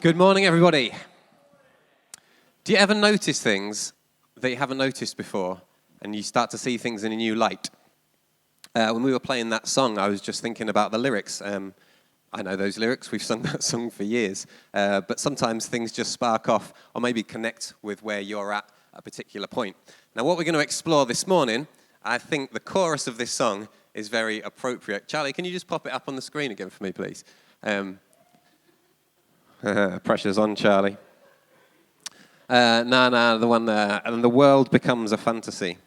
Good morning, everybody. Do you ever notice things that you haven't noticed before, and you start to see things in a new light? When we were playing that song, I was just thinking about the lyrics. I know those lyrics. We've sung that song for years. But sometimes things just spark off or maybe connect with where you're at a particular point. Now, what we're going to explore this morning, I think the chorus of this song is very appropriate. Charlie, can you just pop it up on the screen again for me, please? Pressure's on, Charlie. The one there. And the world becomes a fantasy.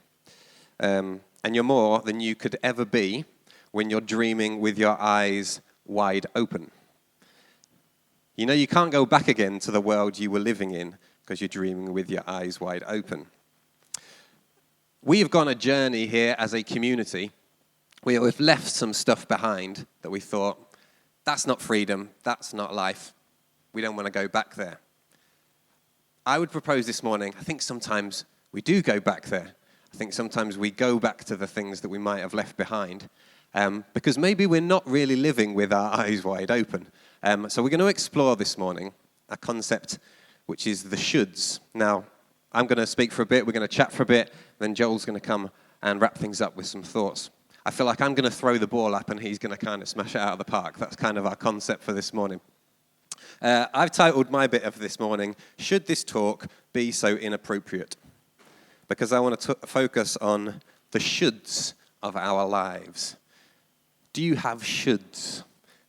And you're more than you could ever be when you're dreaming with your eyes wide open. You know, you can't go back again to the world you were living in because you're dreaming with your eyes wide open. We have gone a journey here as a community. We've left some stuff behind that we thought, that's not freedom, that's not life. We don't want to go back there. I would propose this morning, I think sometimes we do go back there. I think sometimes we go back to the things that we might have left behind because maybe we're not really living with our eyes wide open. So we're going to explore this morning a concept which is the shoulds. Now, I'm going to speak for a bit, we're going to chat for a bit, then Joel's going to come and wrap things up with some thoughts. I feel like I'm going to throw the ball up and he's going to kind of smash it out of the park. That's kind of our concept for this morning. I've titled my bit of this morning, Should This Talk Be So Inappropriate? Because I want to focus on the shoulds of our lives. Do you have shoulds?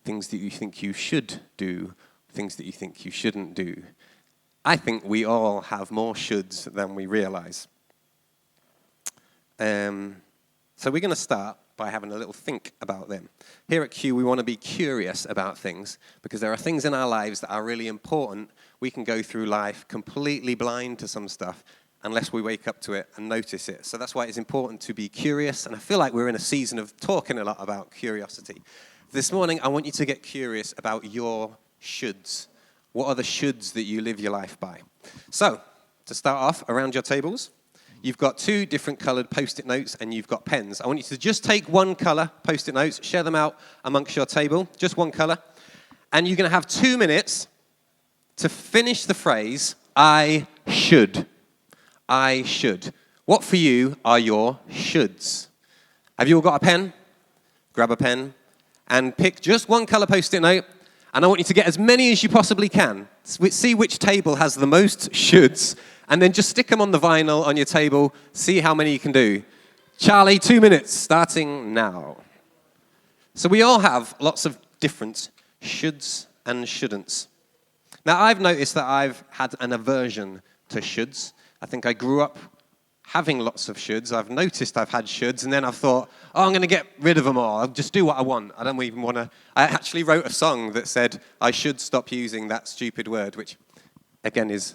Things that you think you should do, things that you think you shouldn't do. I think we all have more shoulds than we realize. So we're going to start by having a little think about them. Here at Q, we want to be curious about things because there are things in our lives that are really important. We can go through life completely blind to some stuff unless we wake up to it and notice it. So that's why it's important to be curious, and I feel like we're in a season of talking a lot about curiosity. This morning, I want you to get curious about your shoulds. What are the shoulds that you live your life by? So, to start off, around your tables, you've got two different coloured Post-it notes and you've got pens. I want you to just take one colour Post-it notes, share them out amongst your table, just one colour, and you're going to have 2 minutes to finish the phrase, I should. I should. What for you are your shoulds? Have you all got a pen? Grab a pen and pick just one colour Post-it note, and I want you to get as many as you possibly can. See which table has the most shoulds, and then just stick them on the vinyl on your table, see how many you can do. Charlie, 2 minutes, starting now. So we all have lots of different shoulds and shouldn'ts. Now, I've noticed that I've had an aversion to shoulds. I think I grew up having lots of shoulds. I've noticed I've had shoulds, and then I've thought, I'm going to get rid of them all. I'll just do what I want. I don't even want to. I actually wrote a song that said, I should stop using that stupid word, which, again, is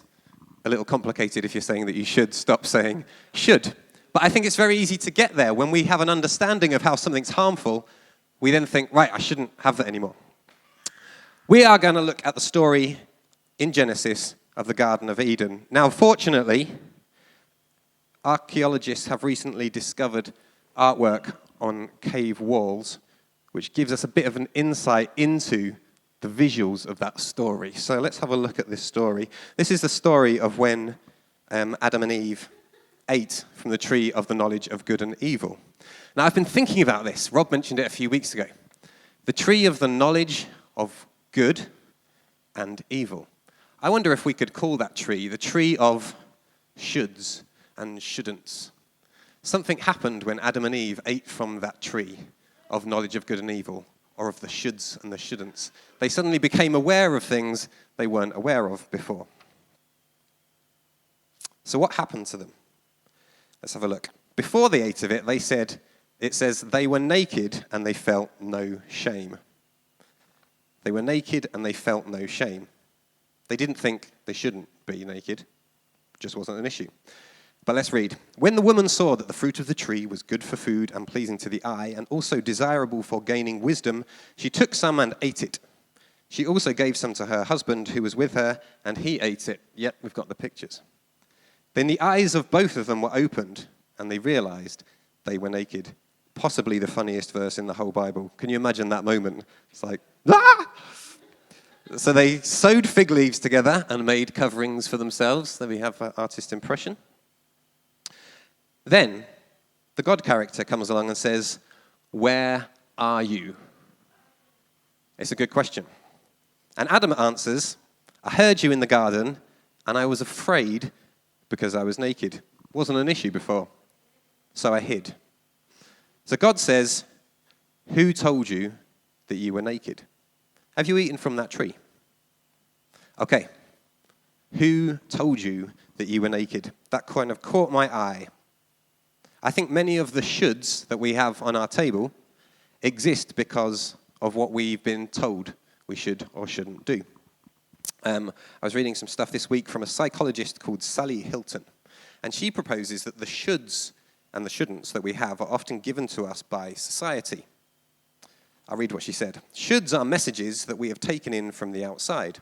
a little complicated if you're saying that you should stop saying should. But I think it's very easy to get there. When we have an understanding of how something's harmful, we then think, right, I shouldn't have that anymore. We are going to look at the story in Genesis of the Garden of Eden. Now, fortunately, archaeologists have recently discovered artwork on cave walls, which gives us a bit of an insight into the visuals of that story. So let's have a look at this story. This is the story of when Adam and Eve ate from the tree of the knowledge of good and evil. Now, I've been thinking about this. Rob mentioned it a few weeks ago. The tree of the knowledge of good and evil. I wonder if we could call that tree the tree of shoulds and shouldn'ts. Something happened when Adam and Eve ate from that tree of knowledge of good and evil, or of the shoulds and the shouldn'ts. They suddenly became aware of things they weren't aware of before. So what happened to them? Let's have a look. Before they ate of it, it says they were naked and they felt no shame. They were naked and they felt no shame. They didn't think they shouldn't be naked. Just wasn't an issue. But let's read. When the woman saw that the fruit of the tree was good for food and pleasing to the eye and also desirable for gaining wisdom, she took some and ate it. She also gave some to her husband who was with her, and he ate it. Yet we've got the pictures. Then the eyes of both of them were opened, and they realized they were naked. Possibly the funniest verse in the whole Bible. Can you imagine that moment? It's like, ah! So they sewed fig leaves together and made coverings for themselves. There we have an artist impression. Then the God character comes along and says, "Where are you?" It's a good question. And Adam answers, "I heard you in the garden, and I was afraid because I was naked." Wasn't an issue before, so I hid. So God says, "Who told you that you were naked? Have you eaten from that tree?" Okay, who told you that you were naked? That kind of caught my eye. I think many of the shoulds that we have on our table exist because of what we've been told we should or shouldn't do. I was reading some stuff this week from a psychologist called Sally Hilton, and she proposes that the shoulds and the shouldn'ts that we have are often given to us by society. I'll read what she said. "Shoulds are messages that we have taken in from the outside.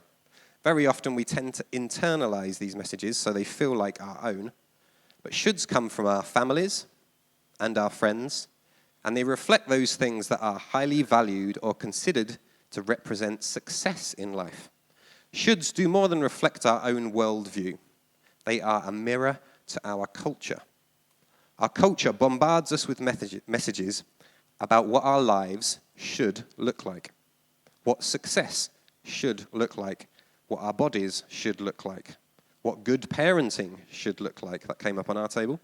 Very often we tend to internalize these messages so they feel like our own. But shoulds come from our families and our friends, and they reflect those things that are highly valued or considered to represent success in life. Shoulds do more than reflect our own worldview. They are a mirror to our culture. Our culture bombards us with messages about what our lives should look like, what success should look like, what our bodies should look like, what good parenting should look like." That came up on our table.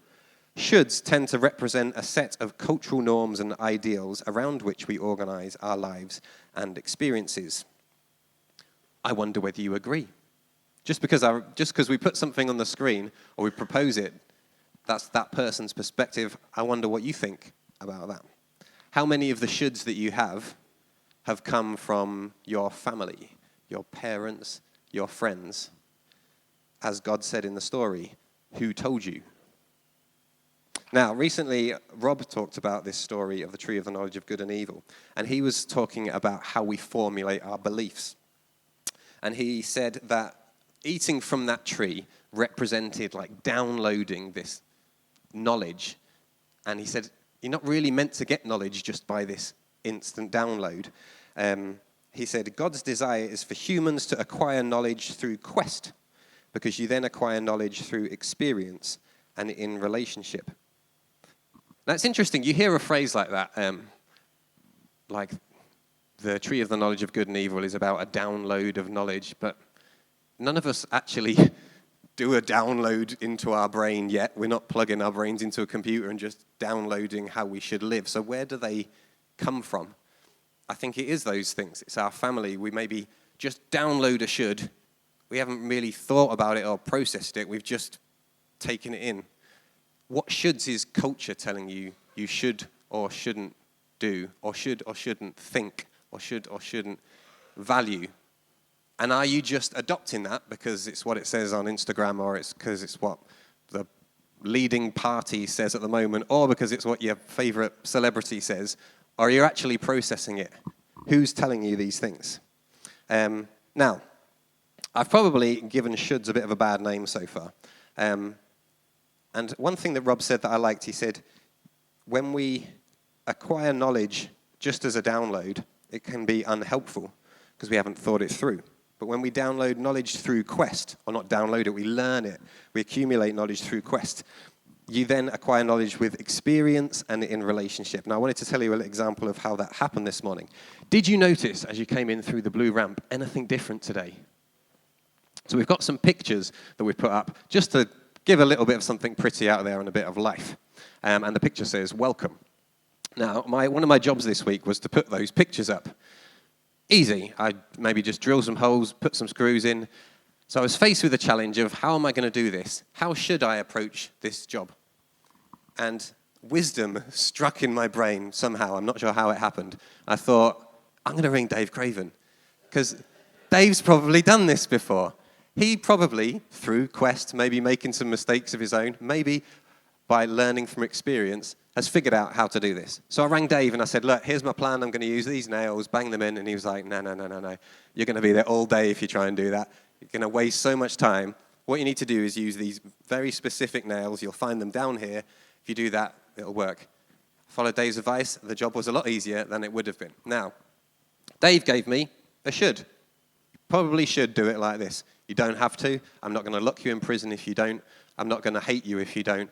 Shoulds tend to represent a set of cultural norms and ideals around which we organize our lives and experiences. I wonder whether you agree. Just because we put something on the screen or we propose it, that's that person's perspective. I wonder what you think about that. How many of the shoulds that you have come from your family, your parents, your friends? As God said in the story, who told you? Now, recently, Rob talked about this story of the tree of the knowledge of good and evil, and he was talking about how we formulate our beliefs. And he said that eating from that tree represented like downloading this knowledge. And he said, you're not really meant to get knowledge just by this instant download. He said, God's desire is for humans to acquire knowledge through quest, because you then acquire knowledge through experience and in relationship. That's interesting. You hear a phrase like that, like the tree of the knowledge of good and evil is about a download of knowledge, but none of us actually do a download into our brain yet. We're not plugging our brains into a computer and just downloading how we should live. So where do they come from? I think it is those things. It's our family. We maybe just download a should. We haven't really thought about it or processed it. We've just taken it in. What shoulds is culture telling you you should or shouldn't do, or should or shouldn't think, or should or shouldn't value? And are you just adopting that because it's what it says on Instagram, or it's because it's what the leading party says at the moment, or because it's what your favorite celebrity says? Or are you actually processing it? Who's telling you these things? Now, I've probably given shoulds a bit of a bad name so far. And one thing that Rob said that I liked, he said, when we acquire knowledge just as a download, it can be unhelpful because we haven't thought it through. But when we download knowledge through quest, or not download it, we learn it, we accumulate knowledge through quest, you then acquire knowledge with experience and in relationship. Now, I wanted to tell you a little example of how that happened this morning. Did you notice, as you came in through the blue ramp, anything different today? So we've got some pictures that we've put up just to give a little bit of something pretty out there and a bit of life. And the picture says, welcome. Now, one of my jobs this week was to put those pictures up. Easy. I maybe just drill some holes, put some screws in. So I was faced with the challenge of, how am I going to do this? How should I approach this job? And wisdom struck in my brain somehow. I'm not sure how it happened. I thought, I'm going to ring Dave Craven, because Dave's probably done this before. He probably, through quest, maybe making some mistakes of his own, maybe by learning from experience, has figured out how to do this. So I rang Dave and I said, look, here's my plan. I'm going to use these nails, bang them in. And he was like, no. You're going to be there all day if you try and do that. You're going to waste so much time. What you need to do is use these very specific nails. You'll find them down here. If you do that, it'll work. Follow Dave's advice. The job was a lot easier than it would have been. Now, Dave gave me a should. probably should do it like this. You don't have to. I'm not going to lock you in prison if you don't. I'm not going to hate you if you don't.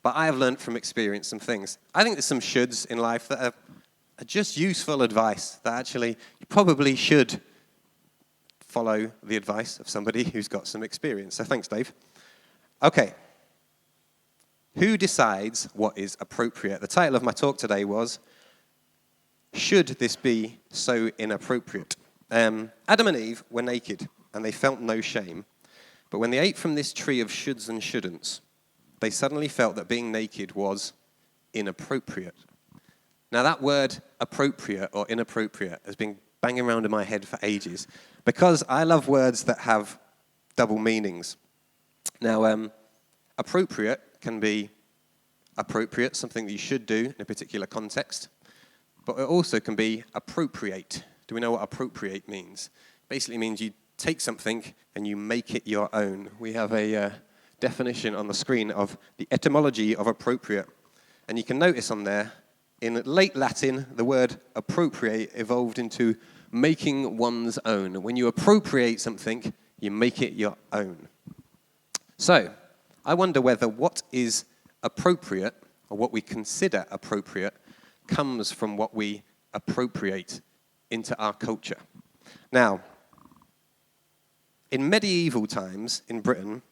But I have learned from experience some things. I think there's some shoulds in life that are just useful advice, that actually you probably should follow the advice of somebody who's got some experience. So thanks, Dave. Okay. Who decides what is appropriate? The title of my talk today was, Should This Be So Inappropriate? Adam and Eve were naked, and they felt no shame. But when they ate from this tree of shoulds and shouldn'ts, they suddenly felt that being naked was inappropriate. Now that word appropriate or inappropriate has been banging around in my head for ages because I love words that have double meanings. Now, appropriate can be appropriate, something that you should do in a particular context, but it also can be appropriate. Do we know what appropriate means? Basically means you take something and you make it your own. We have a definition on the screen of the etymology of appropriate. And you can notice on there, in late Latin, the word appropriate evolved into making one's own. When you appropriate something, you make it your own. So, I wonder whether what is appropriate, or what we consider appropriate, comes from what we appropriate into our culture. Now, in medieval times in Britain,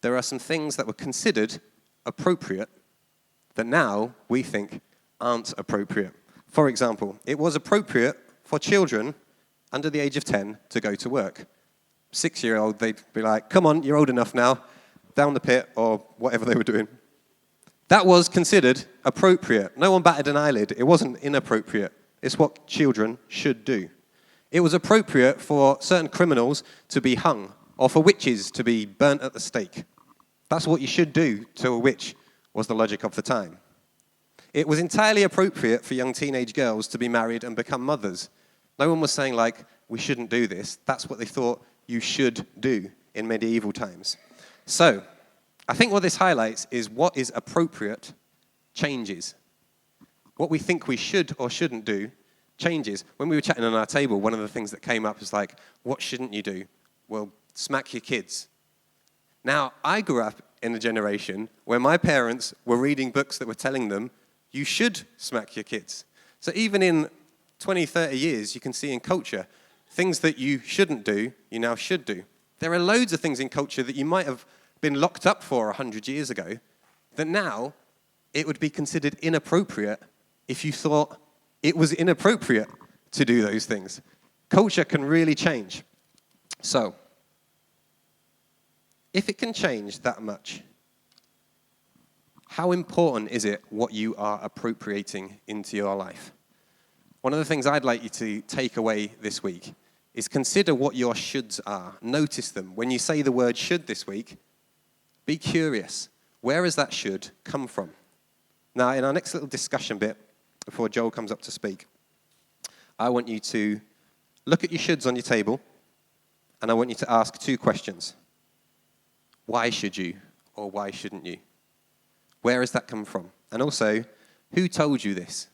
there are some things that were considered appropriate that now we think aren't appropriate. For example, it was appropriate for children under the age of 10 to go to work. 6-year-old, they'd be like, come on, you're old enough now, down the pit, or whatever they were doing. That was considered appropriate. No one batted an eyelid. It wasn't inappropriate. It's what children should do. It was appropriate for certain criminals to be hung, or for witches to be burnt at the stake. That's what you should do to a witch, was the logic of the time. It was entirely appropriate for young teenage girls to be married and become mothers. No one was saying, like, we shouldn't do this. That's what they thought you should do in medieval times. So, I think what this highlights is what is appropriate changes. What we think we should or shouldn't do changes. When we were chatting on our table, one of the things that came up is like, what shouldn't you do? Well, smack your kids. Now, I grew up in a generation where my parents were reading books that were telling them, you should smack your kids. So even in 20, 30 years, you can see in culture, things that you shouldn't do, you now should do. There are loads of things in culture that you might have been locked up for 100 years ago, that now it would be considered inappropriate if you thought it was inappropriate to do those things. Culture can really change. So, if it can change that much, how important is it what you are appropriating into your life? One of the things I'd like you to take away this week is consider what your shoulds are. Notice them. When you say the word should this week, be curious. Where has that should come from? Now, in our next little discussion bit, before Joel comes up to speak, I want you to look at your shoulds on your table, and I want you to ask 2 questions. Why should you, or why shouldn't you? Where has that come from? And also, who told you this?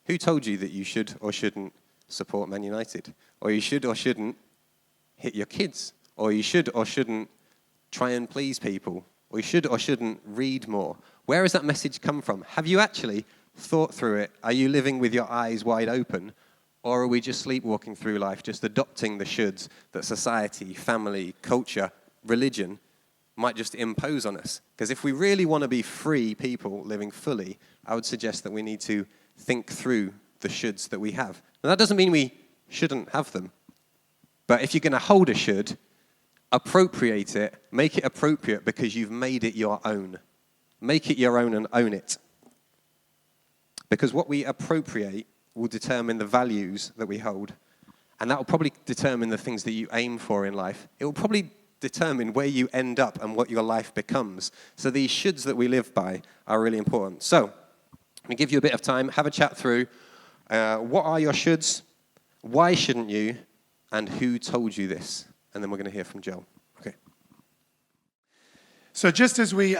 Who told you that you should or shouldn't support Man United? Or you should or shouldn't hit your kids? Or you should or shouldn't try and please people? Or you should or shouldn't read more? Where has that message come from? Have you actually thought through it? Are you living with your eyes wide open? Or are we just sleepwalking through life, just adopting the shoulds that society, family, culture, religion might just impose on us? Because if we really want to be free people living fully, I would suggest that we need to think through the shoulds that we have. And that doesn't mean we shouldn't have them. But if you're going to hold a should, appropriate it, make it appropriate because you've made it your own. Make it your own and own it. Because what we appropriate will determine the values that we hold. And that will probably determine the things that you aim for in life. It will probably determine where you end up and what your life becomes. So these shoulds that we live by are really important. So, let me give you a bit of time, have a chat through. What are your shoulds? Why shouldn't you? And who told you this? And then we're going to hear from Joel. Okay. So just as we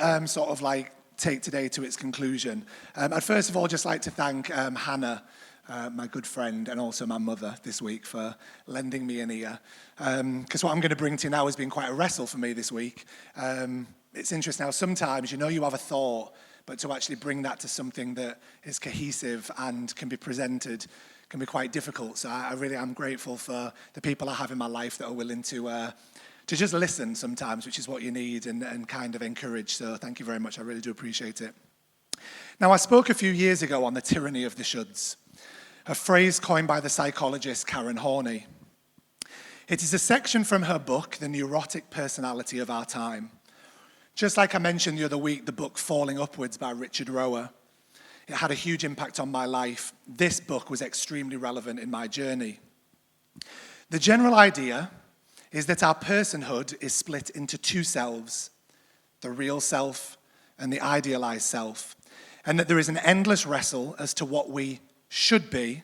take today to its conclusion, I'd first of all just like to thank Hannah my good friend and also my mother this week for lending me an ear. Because what I'm going to bring to you now has been quite a wrestle for me this week. It's interesting how sometimes you have a thought, but to actually bring that to something that is cohesive and can be presented can be quite difficult. So I really am grateful for the people I have in my life that are willing to just listen sometimes, which is what you need, and kind of encourage. So thank you very much. I really do appreciate it. Now, I spoke a few years ago on the tyranny of the shoulds, a phrase coined by the psychologist Karen Horney. It is a section from her book, The Neurotic Personality of Our Time. Just like I mentioned the other week, the book Falling Upwards by Richard Rohr. It had a huge impact on my life. This book was extremely relevant in my journey. The general idea is that our personhood is split into two selves, the real self and the idealized self, and that there is an endless wrestle as to what we should be,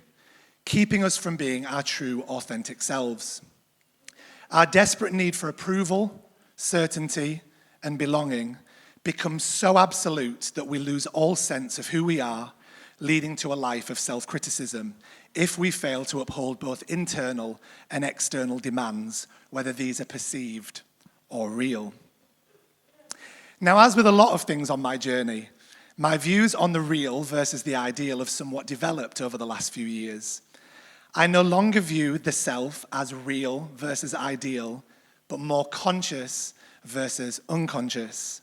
keeping us from being our true, authentic selves. Our desperate need for approval, certainty, and belonging becomes so absolute that we lose all sense of who we are, leading to a life of self-criticism if we fail to uphold both internal and external demands, whether these are perceived or real. Now, as with a lot of things on my journey, my views on the real versus the ideal have somewhat developed over the last few years. I no longer view the self as real versus ideal, but more conscious versus unconscious.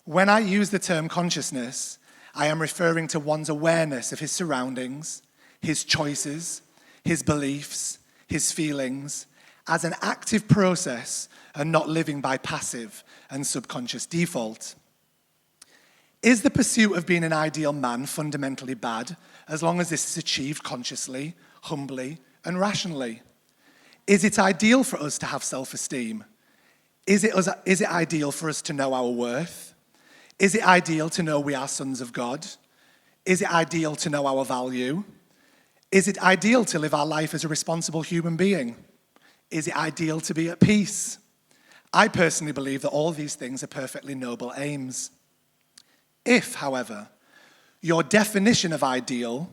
When I use the term consciousness, I am referring to one's awareness of his surroundings, his choices, his beliefs, his feelings, as an active process and not living by passive and subconscious default. Is the pursuit of being an ideal man fundamentally bad, as long as this is achieved consciously, humbly, and rationally? Is it ideal for us to have self-esteem? Is it ideal for us to know our worth? Is it ideal to know we are sons of God? Is it ideal to know our value? Is it ideal to live our life as a responsible human being? Is it ideal to be at peace? I personally believe that all these things are perfectly noble aims. If, however, your definition of ideal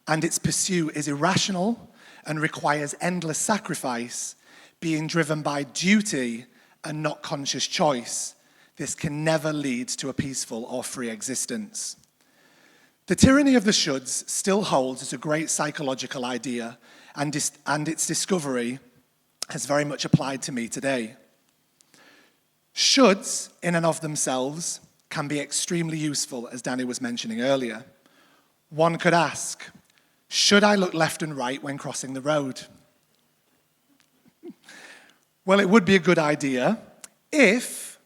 and its pursuit is irrational and requires endless sacrifice, being driven by duty and not conscious choice, this can never lead to a peaceful or free existence. The tyranny of the shoulds still holds as a great psychological idea, and its discovery has very much applied to me today. Shoulds, in and of themselves, can be extremely useful, as Danny was mentioning earlier. One could ask, should I look left and right when crossing the road? Well, it would be a good idea if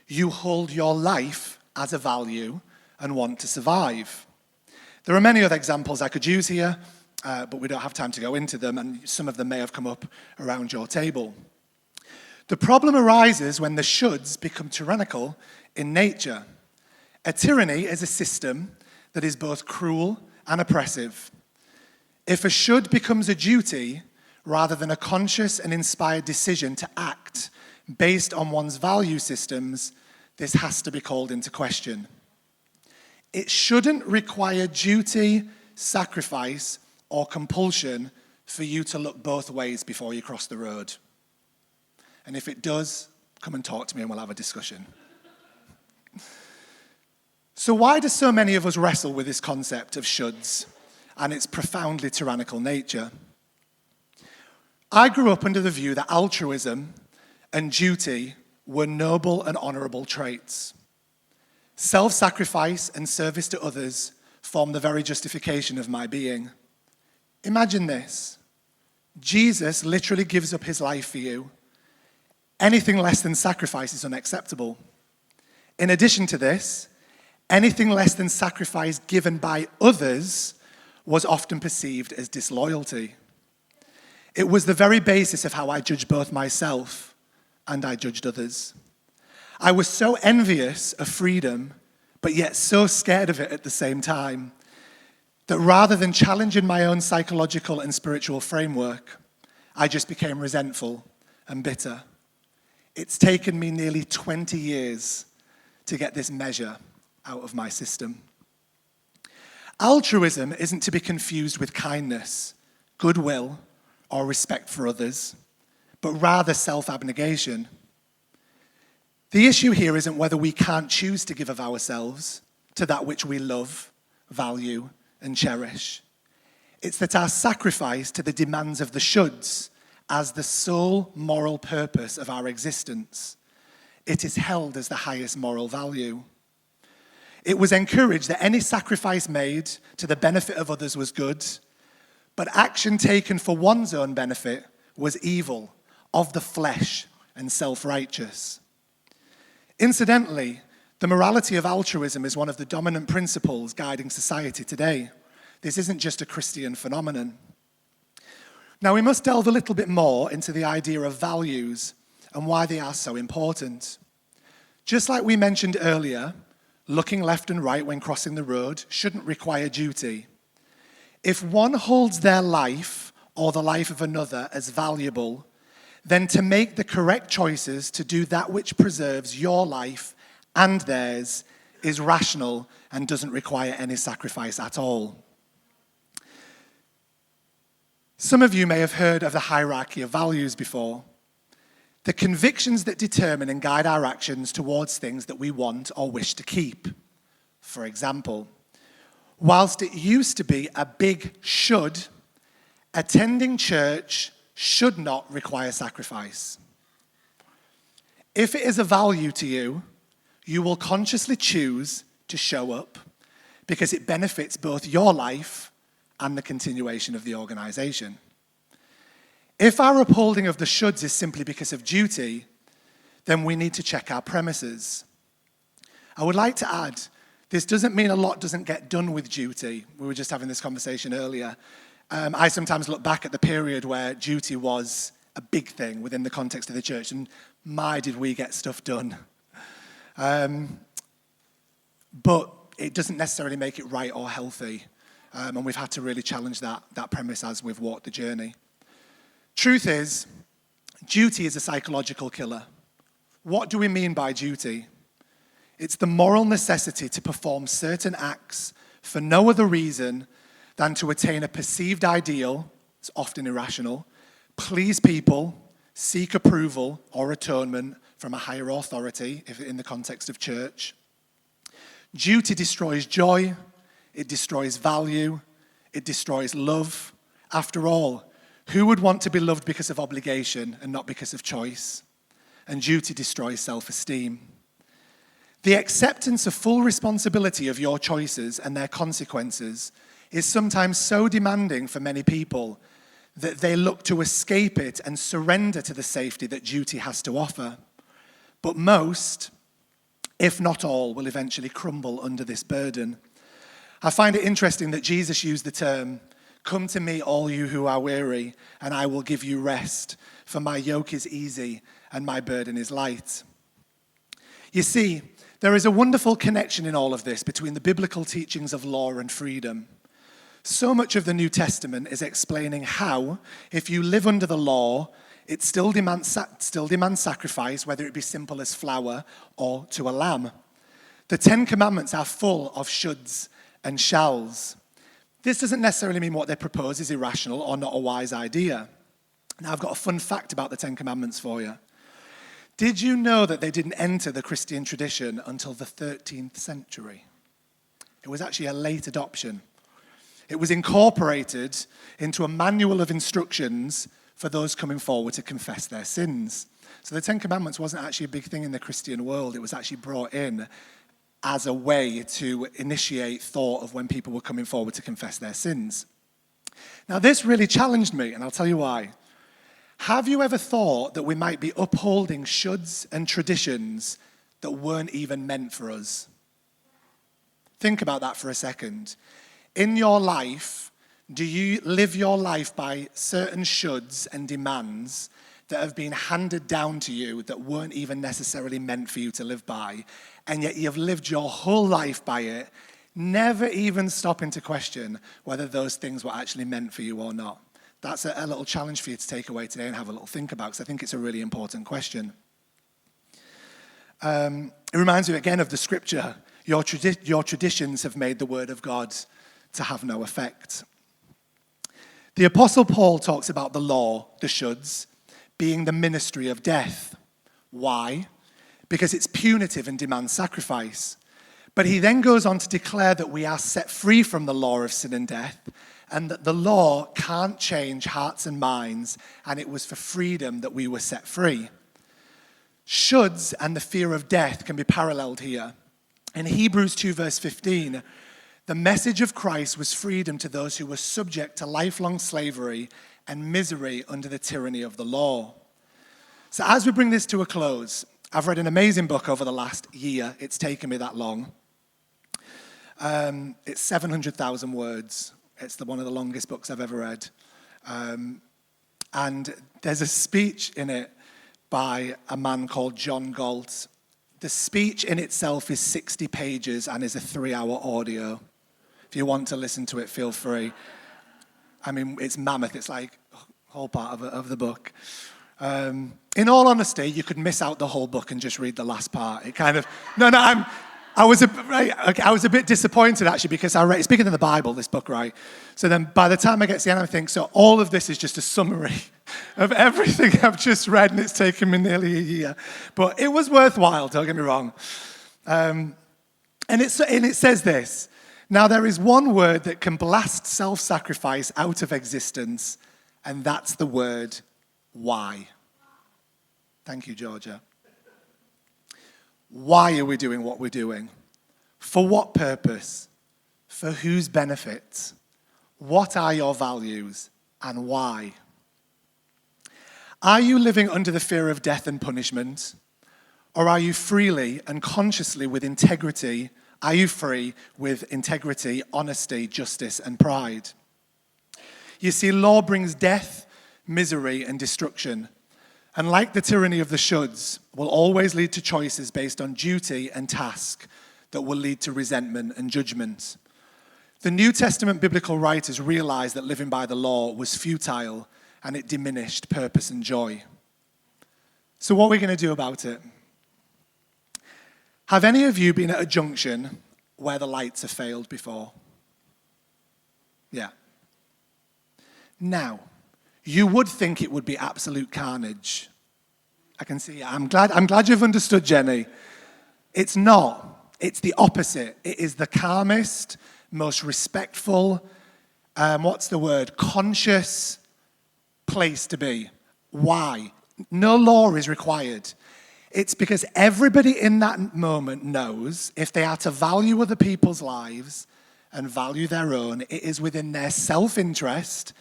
you hold your life as a value and want to survive. There are many other examples I could use here, but we don't have time to go into them, and some of them may have come up around your table. The problem arises when the shoulds become tyrannical in nature. A tyranny is a system that is both cruel and oppressive. If a should becomes a duty, rather than a conscious and inspired decision to act based on one's value systems, this has to be called into question. It shouldn't require duty, sacrifice, or compulsion for you to look both ways before you cross the road. And if it does, come and talk to me and we'll have a discussion. So why do so many of us wrestle with this concept of shoulds and its profoundly tyrannical nature? I grew up under the view that altruism and duty were noble and honorable traits. Self-sacrifice and service to others form the very justification of my being. Imagine this. Jesus literally gives up his life for you. Anything less than sacrifice is unacceptable. In addition to this, anything less than sacrifice given by others was often perceived as disloyalty. It was the very basis of how I judged both myself and I judged others. I was so envious of freedom, but yet so scared of it at the same time, that rather than challenging my own psychological and spiritual framework, I just became resentful and bitter. It's taken me nearly 20 years to get this measure out of my system. Altruism isn't to be confused with kindness, goodwill, or respect for others, but rather self-abnegation. The issue here isn't whether we can't choose to give of ourselves to that which we love, value, and cherish. It's that our sacrifice to the demands of the shoulds as the sole moral purpose of our existence, it is held as the highest moral value. It was encouraged that any sacrifice made to the benefit of others was good, but action taken for one's own benefit was evil, of the flesh, and self-righteous. Incidentally, the morality of altruism is one of the dominant principles guiding society today. This isn't just a Christian phenomenon. Now, we must delve a little bit more into the idea of values and why they are so important. Just like we mentioned earlier, looking left and right when crossing the road shouldn't require duty. If one holds their life or the life of another as valuable, then to make the correct choices to do that which preserves your life and theirs is rational and doesn't require any sacrifice at all. Some of you may have heard of the hierarchy of values before. The convictions that determine and guide our actions towards things that we want or wish to keep. For example, whilst it used to be a big should, attending church should not require sacrifice. If it is a value to you, you will consciously choose to show up because it benefits both your life and the continuation of the organization. If our upholding of the shoulds is simply because of duty, then we need to check our premises. I would like to add, this doesn't mean a lot doesn't get done with duty. We were just having this conversation earlier. I sometimes look back at the period where duty was a big thing within the context of the church, and my, did we get stuff done. But it doesn't necessarily make it right or healthy, and we've had to really challenge that premise as we've walked the journey. Truth is, duty is a psychological killer. What do we mean by duty? It's the moral necessity to perform certain acts for no other reason than to attain a perceived ideal, it's often irrational, please people, seek approval or atonement from a higher authority, if in the context of church. Duty destroys joy, it destroys value, it destroys love. After all, who would want to be loved because of obligation and not because of choice? And duty destroys self-esteem. The acceptance of full responsibility of your choices and their consequences is sometimes so demanding for many people that they look to escape it and surrender to the safety that duty has to offer. But most, if not all, will eventually crumble under this burden. I find it interesting that Jesus used the term, "Come to me, all you who are weary, and I will give you rest, for my yoke is easy and my burden is light." You see, there is a wonderful connection in all of this between the biblical teachings of law and freedom. So much of the New Testament is explaining how, if you live under the law, it still demands sacrifice, whether it be simple as flour or to a lamb. The Ten Commandments are full of shoulds and shalls. This doesn't necessarily mean what they propose is irrational or not a wise idea. Now, I've got a fun fact about the Ten Commandments for you. Did you know that they didn't enter the Christian tradition until the 13th century? It was actually a late adoption. It was incorporated into a manual of instructions for those coming forward to confess their sins. So the Ten Commandments wasn't actually a big thing in the Christian world. It was actually brought in as a way to initiate thought of when people were coming forward to confess their sins. Now, this really challenged me, and I'll tell you why. Have you ever thought that we might be upholding shoulds and traditions that weren't even meant for us? Think about that for a second. In your life, do you live your life by certain shoulds and demands that have been handed down to you that weren't even necessarily meant for you to live by, and yet you've lived your whole life by it, never even stopping to question whether those things were actually meant for you or not? That's a little challenge for you to take away today and have a little think about, because I think it's a really important question. It reminds me again of the scripture, your traditions have made the word of God to have no effect. The Apostle Paul talks about the law, the shoulds, being the ministry of death. Why? Because it's punitive and demands sacrifice. But he then goes on to declare that we are set free from the law of sin and death, and that the law can't change hearts and minds, and it was for freedom that we were set free. Shoulds and the fear of death can be paralleled here. In Hebrews 2 verse 15, the message of Christ was freedom to those who were subject to lifelong slavery and misery under the tyranny of the law. So as we bring this to a close, I've read an amazing book over the last year. It's taken me that long. It's 700,000 words. It's one of the longest books I've ever read. And there's a speech in it by a man called John Galt. The speech in itself is 60 pages and is a 3-hour audio. If you want to listen to it, feel free. I mean, it's mammoth. It's like a whole part of the book. In all honesty, you could miss out the whole book and just read the last part. It kind of, I was a bit disappointed actually because it's bigger than the Bible, this book, right? So then by the time I get to the end, I think, so all of this is just a summary of everything I've just read, and it's taken me nearly a year. But it was worthwhile, don't get me wrong. And it says this: now there is one word that can blast self-sacrifice out of existence, and that's the word why. Thank you, Georgia. Why are we doing what we're doing? For what purpose? For whose benefit? What are your values and why? Are you living under the fear of death and punishment? Or are you freely and consciously with integrity? Are you free with integrity, honesty, justice, and pride? You see, law brings death, misery, and destruction. And like the tyranny of the shoulds, will always lead to choices based on duty and task that will lead to resentment and judgment. The New Testament biblical writers realized that living by the law was futile and it diminished purpose and joy. So what are we going to do about it? Have any of you been at a junction where the lights have failed before? Yeah. Now, you would think it would be absolute carnage. I can see it. I'm glad you've understood, Jenny. It's not. It's the opposite. It is the calmest, most respectful, conscious place to be. Why? No law is required. It's because everybody in that moment knows if they are to value other people's lives and value their own, it is within their self-interest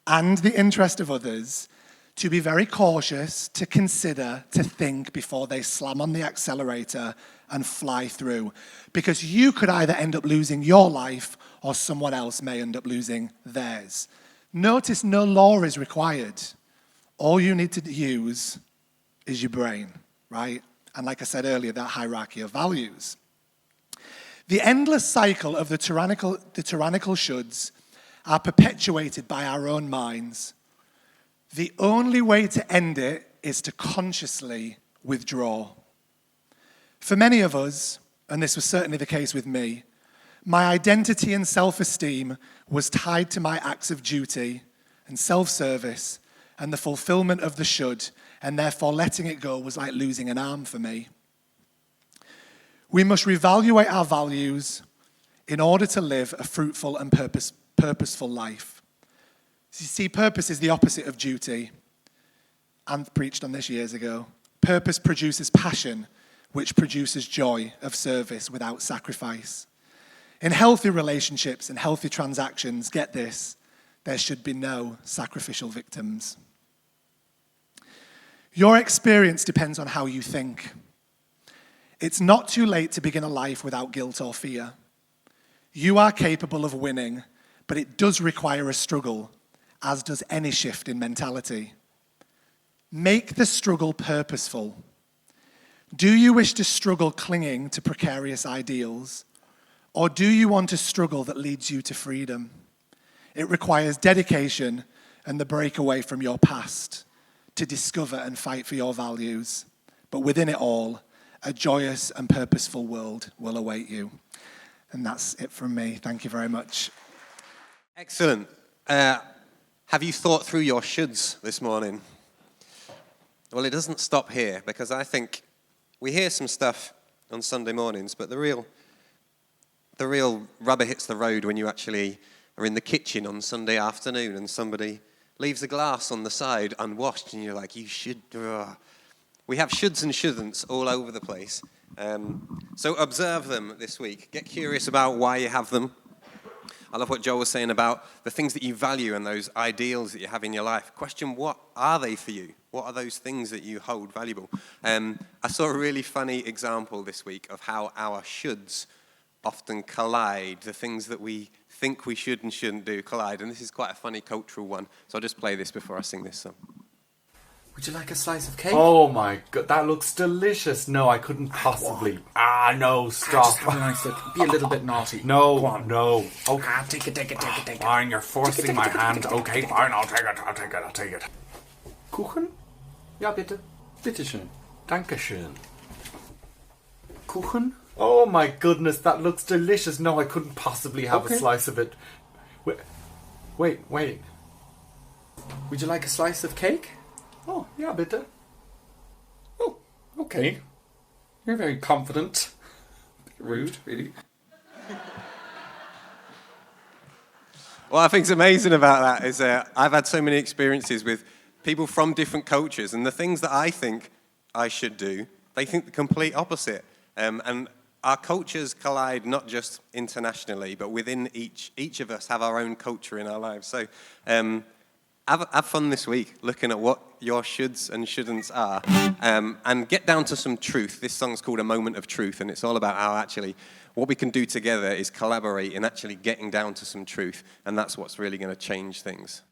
and the interest of others to be very cautious, to consider, to think before they slam on the accelerator and fly through. Because you could either end up losing your life or someone else may end up losing theirs. Notice no law is required. All you need to use is your brain, right? And like I said earlier, that hierarchy of values. The endless cycle of the tyrannical shoulds are perpetuated by our own minds. The only way to end it is to consciously withdraw. For many of us, and this was certainly the case with me, my identity and self-esteem was tied to my acts of duty and self-service and the fulfillment of the should, and therefore letting it go was like losing an arm for me. We must reevaluate our values in order to live a fruitful and purposeful life. You see, purpose is the opposite of duty. I preached on this years ago. Purpose produces passion, which produces joy of service without sacrifice. In healthy relationships and healthy transactions, get this, there should be no sacrificial victims. Your experience depends on how you think. It's not too late to begin a life without guilt or fear. You are capable of winning, but it does require a struggle, as does any shift in mentality. Make the struggle purposeful. Do you wish to struggle clinging to precarious ideals, or do you want a struggle that leads you to freedom? It requires dedication and the break away from your past to discover and fight for your values. But within it all, a joyous and purposeful world will await you. And that's it from me. Thank you very much. Excellent. Have you thought through your shoulds this morning? Well, it doesn't stop here, because I think we hear some stuff on Sunday mornings, but the real rubber hits the road when you actually are in the kitchen on Sunday afternoon and somebody leaves a glass on the side unwashed, and you're like, you should. We have shoulds and shouldn'ts all over the place. So observe them this week. Get curious about why you have them. I love what Joel was saying about the things that you value and those ideals that you have in your life. Question, what are they for you? What are those things that you hold valuable? I saw a really funny example this week of how our shoulds often collide. The things that we think we should and shouldn't do collide. And this is quite a funny cultural one. So I'll just play this before I sing this song. Would you like a slice of cake? Oh my god, that looks delicious. No, I couldn't possibly. No, stop. Just have a nice look. Be a little bit naughty. No, Go on. no. Okay. Take it. Fine, you're forcing my hand. Okay, fine, I'll take it. Kuchen? Ja, bitte. Bitteschön. Dankeschön. Kuchen? Oh my goodness, that looks delicious. No, I couldn't possibly have a slice of it. Wait. Would you like a slice of cake? Oh, ja, bitte. Oh, okay. You're very confident. Rude, really. What I think's amazing about that is I've had so many experiences with people from different cultures, and the things that I think I should do, they think the complete opposite. And our cultures collide not just internationally, but within each of us have our own culture in our lives. So have fun this week looking at what your shoulds and shouldn'ts are, and get down to some truth. This song's called A Moment of Truth, and it's all about how actually what we can do together is collaborate in actually getting down to some truth, and that's what's really going to change things.